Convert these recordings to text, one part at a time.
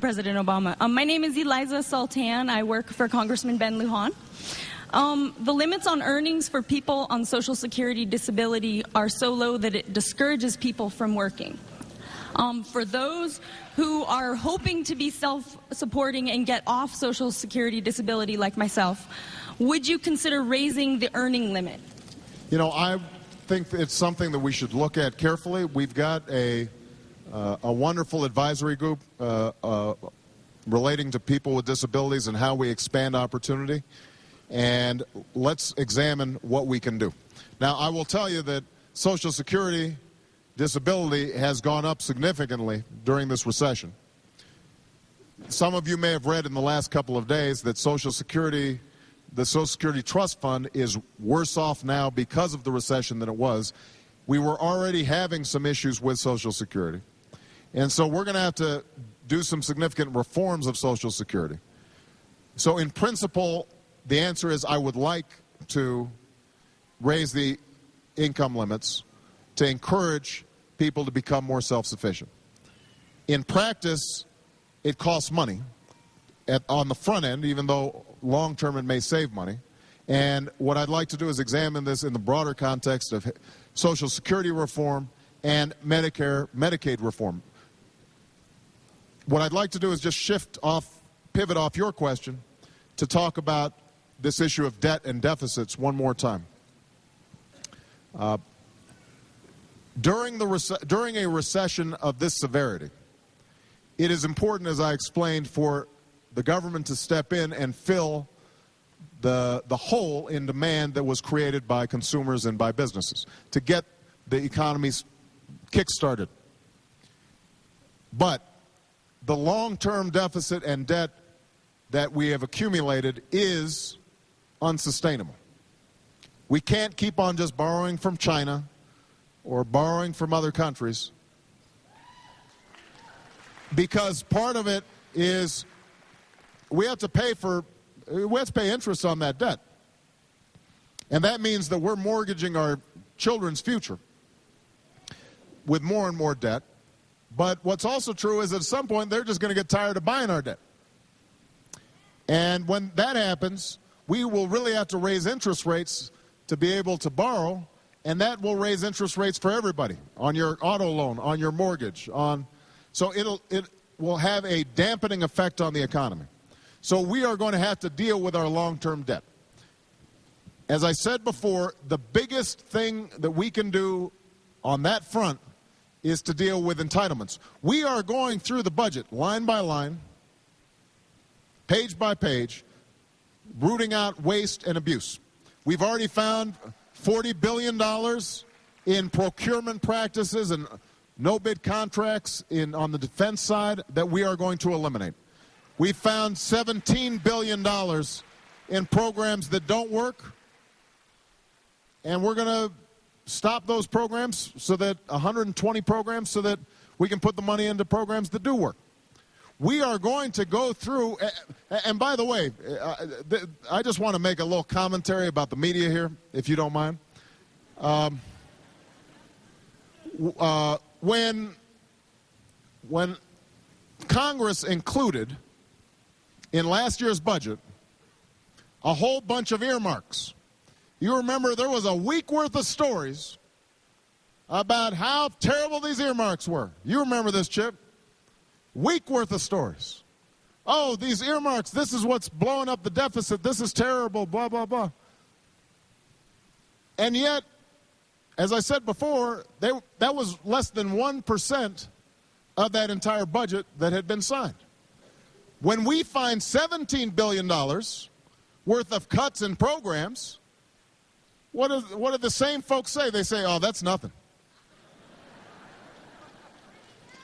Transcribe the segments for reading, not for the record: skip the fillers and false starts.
President Obama. My name is Eliza Sultan. I work for Congressman Ben Lujan. The limits on earnings for people on Social Security disability are so low that it discourages people from working. For those who are hoping to be self-supporting and get off Social Security disability like myself, would you consider raising the earning limit? You know, I think it's something that we should look at carefully. We've got a wonderful advisory group relating to people with disabilities and how we expand opportunity. And let's examine what we can do. Now, I will tell you that Social Security disability has gone up significantly during this recession. Some of you may have read in the last couple of days that the Social Security Trust Fund is worse off now because of the recession than it was. We were already having some issues with Social Security. And so we're going to have to do some significant reforms of Social Security. So in principle, the answer is I would like to raise the income limits to encourage people to become more self-sufficient. In practice, it costs money on the front end, even though long-term it may save money. And what I'd like to do is examine this in the broader context of Social Security reform and Medicare, Medicaid reform. What I'd like to do is just pivot off your question to talk about this issue of debt and deficits one more time. During a recession of this severity, it is important, as I explained, for the government to step in and fill the hole in demand that was created by consumers and by businesses to get the economies kick-started. But the long-term deficit and debt that we have accumulated is unsustainable. We can't keep on just borrowing from China or borrowing from other countries, because part of it is we have to pay interest on that debt. And that means that we're mortgaging our children's future with more and more debt. But what's also true is at some point they're just going to get tired of buying our debt. And when that happens, we will really have to raise interest rates to be able to borrow, and that will raise interest rates for everybody on your auto loan, on your mortgage, so it will have a dampening effect on the economy. So we are going to have to deal with our long-term debt. As I said before, the biggest thing that we can do on that front is to deal with entitlements. We are going through the budget line by line, page by page, rooting out waste and abuse. We've already found $40 billion in procurement practices and no-bid contracts on the defense side that we are going to eliminate. We found $17 billion in programs that don't work, and we're going to stop those programs, so that 120 programs, so that we can put the money into programs that do work. We are going to go through, and by the way, I just want to make a little commentary about the media here, if you don't mind. When Congress included in last year's budget a whole bunch of earmarks, you remember there was a week worth of stories about how terrible these earmarks were. You remember this, Chip? Week worth of stories. Oh, these earmarks, this is what's blowing up the deficit. This is terrible, blah, blah, blah. And yet, as I said before, that was less than 1% of that entire budget that had been signed. When we find $17 billion worth of cuts in programs, what do the same folks say? They say, oh, that's nothing.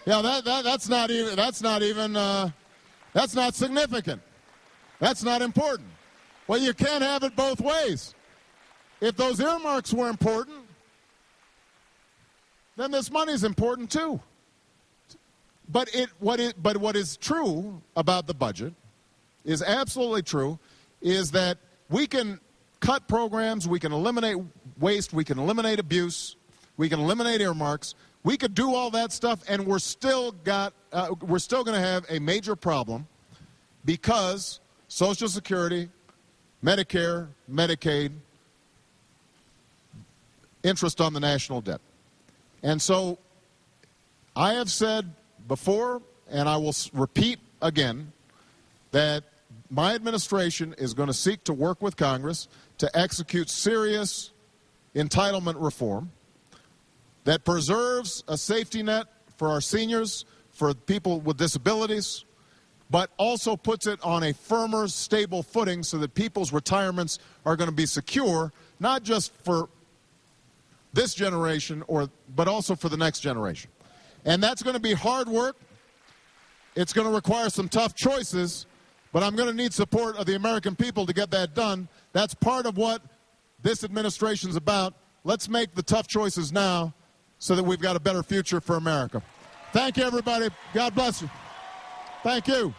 Yeah, that's not significant. That's not important. Well, you can't have it both ways. If those earmarks were important, then this money's important too. But what is true about the budget is absolutely true, is that we can cut programs, we can eliminate waste, we can eliminate abuse, we can eliminate earmarks. We could do all that stuff, and we're still going to have a major problem because Social Security, Medicare, Medicaid, interest on the national debt. And so I have said before, and I will repeat again, that my administration is going to seek to work with Congress to execute serious entitlement reform that preserves a safety net for our seniors, for people with disabilities, but also puts it on a firmer, stable footing so that people's retirements are going to be secure, not just for this generation, but also for the next generation. And that's going to be hard work. It's going to require some tough choices, but I'm going to need support of the American people to get that done. That's part of what this administration's about. Let's make the tough choices now so that we've got a better future for America. Thank you, everybody. God bless you. Thank you.